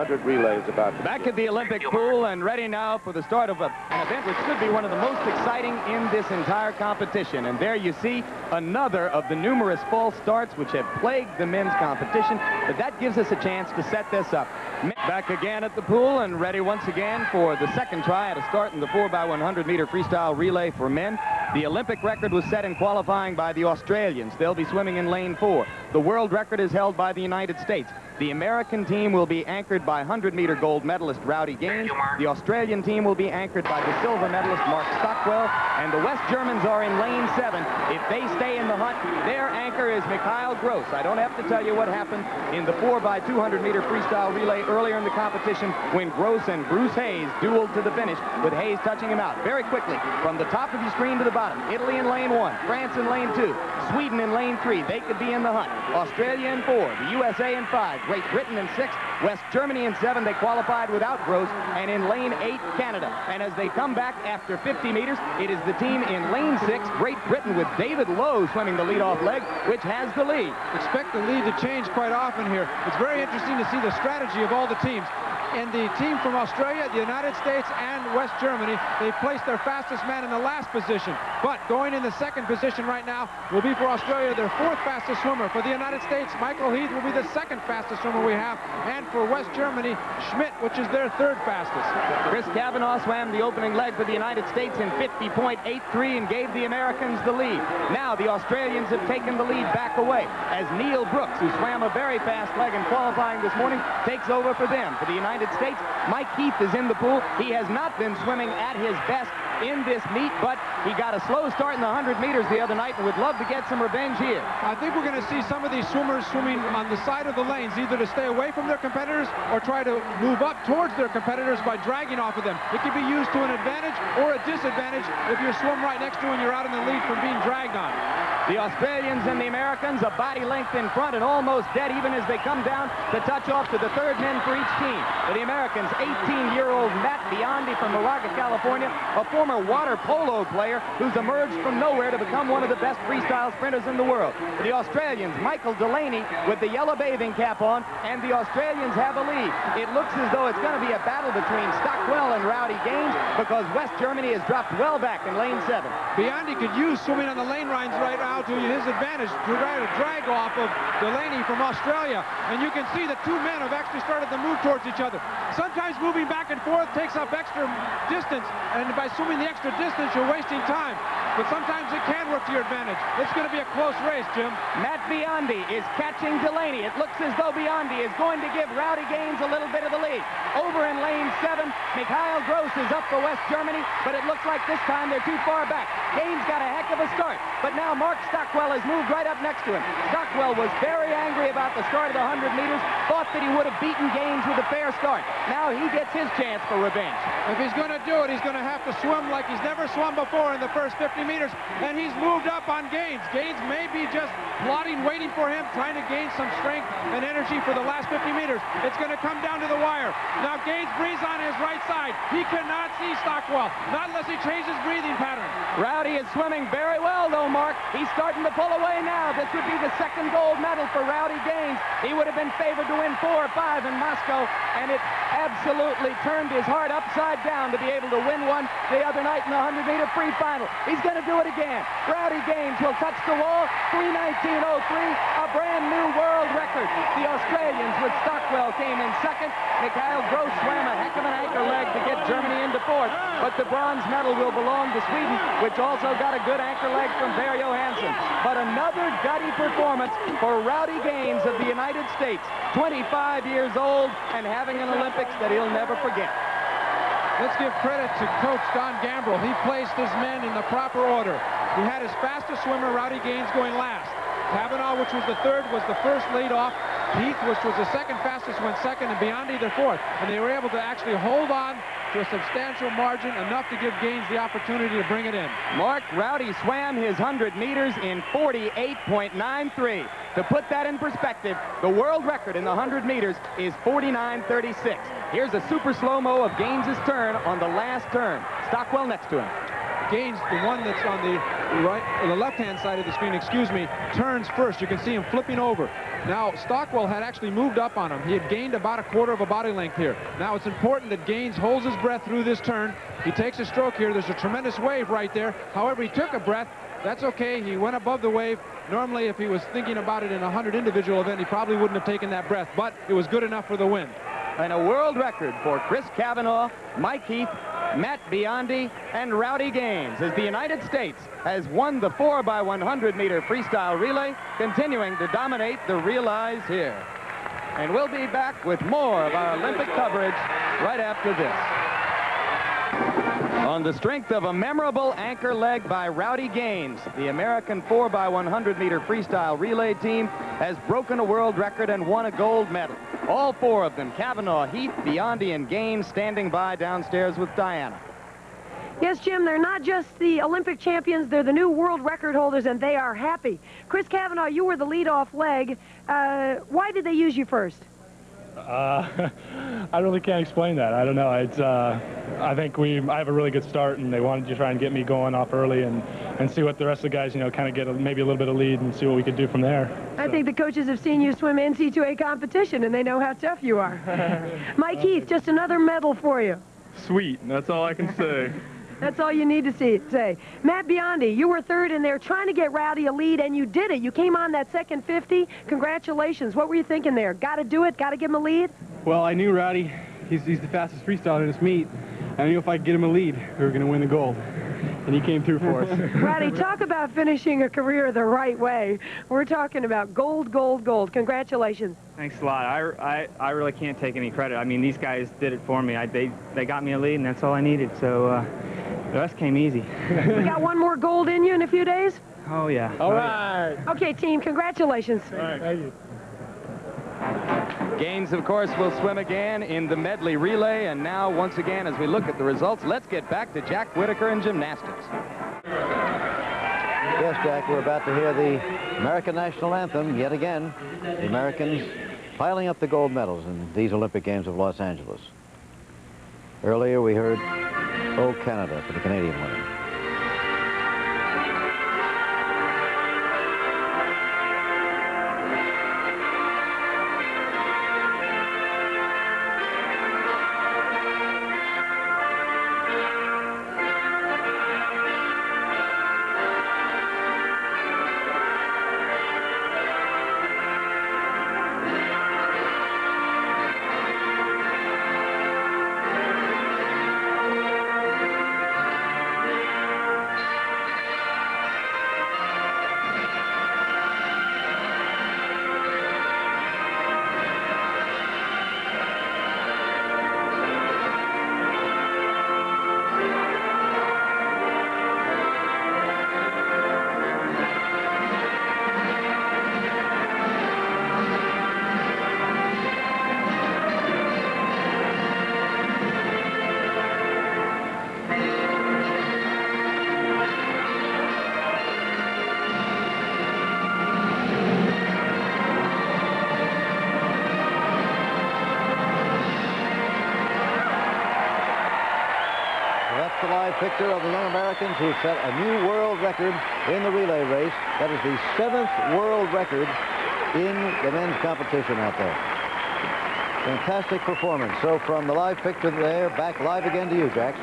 4x100 relay is about to Back at the Olympic pool and ready now for the start of an event which should be one of the most exciting in this entire competition. And there you see another of the numerous false starts which have plagued the men's competition, but that gives us a chance to set this up. Back again at the pool and ready once again for the second try at a start in the 4x100-meter freestyle relay for men. The Olympic record was set in qualifying by the Australians. They'll be swimming in lane 4. The world record is held by the United States. The American team will be anchored by 100-meter gold medalist Rowdy Gaines. The Australian team will be anchored by the silver medalist Mark Stockwell. And the West Germans are in lane 7. If they stay in the hunt, their anchor is Mikhail Gross. I don't have to tell you what happened in the 4x200-meter freestyle relay earlier in the competition when Gross and Bruce Hayes dueled to the finish, with Hayes touching him out. Very quickly, from the top of your screen to the bottom, Italy in lane 1, France in lane 2, Sweden in lane 3. They could be in the hunt. Australia in 4, the USA in 5, Great Britain in 6, West Germany in 7. They qualified without Gross. And in lane 8, Canada. And as they come back after 50 meters, it is the team in lane 6, Great Britain, with David Lowe swimming the lead-off leg, which has the lead. Expect the lead to change quite often here. It's very interesting to see the strategy of all the teams. In the team from Australia, the United States, and West Germany, they placed their fastest man in the last position. But going in the second position right now will be for Australia, their 4th fastest swimmer. For the United States, Michael Heath will be the 2nd fastest swimmer we have. And for West Germany, Schmidt, which is their 3rd fastest. Chris Cavanaugh swam the opening leg for the United States in 50.83 and gave the Americans the lead. Now the Australians have taken the lead back away as Neil Brooks, who swam a very fast leg in qualifying this morning, takes over for them. For the United States, Mike Heath is in the pool. He has not been swimming at his best in this meet, but he got a slow start in the 100 meters the other night and would love to get some revenge here. I think we're going to see some of these swimmers swimming on the side of the lanes, either to stay away from their competitors or try to move up towards their competitors by dragging off of them. It can be used to an advantage or a disadvantage if you swim right next to and you're out in the lead from being dragged on. The Australians and the Americans a body length in front and almost dead even as they come down to touch off to the 3rd men for each team. For the Americans, 18-year-old Matt Biondi from Moraga, California, a former water polo player who's emerged from nowhere to become one of the best freestyle sprinters in the world. For the Australians, Michael Delaney with the yellow bathing cap on, and the Australians have a lead. It looks as though it's going to be a battle between Stockwell and Rowdy Gaines because West Germany has dropped well back in lane 7. Biondi could use swimming on the lane lines right now to his advantage to try to drag off of Delaney from Australia. And you can see the two men have actually started to move towards each other. Sometimes moving back and forth takes up extra distance, and by swimming the extra distance, you're wasting time. But sometimes it can work to your advantage. It's going to be a close race, Jim. Matt Biondi is catching Delaney. It looks as though Biondi is going to give Rowdy Gaines a little bit of the lead. Over in lane 7, Mikhail Gross is up for West Germany, but it looks like this time they're too far back. Gaines got a heck of a start, but now Mark Stockwell has moved right up next to him. Stockwell was very angry about the start of the 100 meters, thought that he would have beaten Gaines with a fair start. Now he gets his chance for revenge. If he's going to do it, he's going to have to swim like he's never swum before in the first 50 meters, and he's moved up on Gaines. Gaines may be just plotting, waiting for him, trying to gain some strength and energy for the last 50 meters. It's going to come down to the wire. Now Gaines breathes on his right side. He cannot see Stockwell, not unless he changes breathing pattern. Rowdy is swimming very well, though, Mark. He's starting to pull away now. This would be the 2nd gold medal for Rowdy Gaines. He would have been favored to win 4 or 5 in Moscow, and it absolutely turned his heart upside down to be able to win one the other night in the 100-meter free final. He's going to do it again. Rowdy Gaines will touch the wall. 3:19.03, a brand new world record. The Australians with Stockwell came in 2nd. Mikhail Gross swam a heck of an anchor leg to get Germany into 4th, but the bronze medal will belong to Sweden, which also got a good anchor leg from Per Johansson. But another gutty performance for Rowdy Gaines of the United States, 25 years old and having an Olympics that he'll never forget. Let's give credit to Coach Don Gambrell. He placed his men in the proper order. He had his fastest swimmer, Rowdy Gaines, going last. Cavanaugh, which was the 3rd, was the first lead off. Heath, which was the 2nd fastest, went 2nd, and Biondi the 4th. And they were able to actually hold on to a substantial margin, enough to give Gaines the opportunity to bring it in. Mark, Rowdy swam his 100 meters in 48.93. To put that in perspective, the world record in the 100 meters is 49.36. Here's a super slow-mo of Gaines's turn on the last turn. Stockwell next to him. Gaines, the one that's on the left-hand side of the screen, turns first. You can see him flipping over. Now, Stockwell had actually moved up on him. He had gained about a quarter of a body length here. Now, it's important that Gaines holds his breath through this turn. He takes a stroke here. There's a tremendous wave right there. However, he took a breath. That's okay. He went above the wave. Normally, if he was thinking about it in a 100 individual event, he probably wouldn't have taken that breath, but it was good enough for the win. And a world record for Chris Cavanaugh, Mike Heath, Matt Biondi, and Rowdy Gaines as the United States has won the 4x100-meter freestyle relay, continuing to dominate the relays here. And we'll be back with more of our Olympic coverage right after this. On the strength of a memorable anchor leg by Rowdy Gaines, the American 4x100-meter freestyle relay team has broken a world record and won a gold medal. All four of them, Cavanaugh, Heath, Biondi, and Gaines, standing by downstairs with Diana. Yes, Jim, they're not just the Olympic champions, they're the new world record holders, and they are happy. Chris Cavanaugh, you were the lead-off leg. Why did they use you first? I really can't explain that. I don't know. It's, I think I have a really good start, and they wanted to try and get me going off early and see what the rest of the guys, kind of get maybe a little bit of lead and see what we could do from there. I think the coaches have seen you swim NC2A competition, and they know how tough you are. Mike Heath, just another medal for you. Sweet. That's all I can say. That's all you need to say. Matt Biondi, you were third in there trying to get Rowdy a lead, and you did it. You came on that second 50. Congratulations. What were you thinking there? Got to do it? Got to give him a lead? Well, I knew Rowdy. He's the fastest freestyler in this meet. I knew if I could get him a lead, we were going to win the gold. And he came through for us. Rowdy, talk about finishing a career the right way. We're talking about gold, gold, gold. Congratulations. Thanks a lot. I really can't take any credit. I mean, these guys did it for me. They got me a lead, and that's all I needed. So the rest came easy. We got one more gold in you in a few days? Oh, yeah. All right. Okay, team, congratulations. All right. Thank you. Gaines, of course, will swim again in the medley relay. And now, once again, as we look at the results, let's get back to Jack Whitaker and gymnastics. Yes, Jack, we're about to hear the American national anthem yet again. The Americans piling up the gold medals in these Olympic Games of Los Angeles. Earlier, we heard "Oh, Canada" for the Canadian women. The live picture of the young Americans who set a new world record in the relay race. That is the 7th world record in the men's competition out there. Fantastic performance. So from the live picture there, back live again to you, Jack.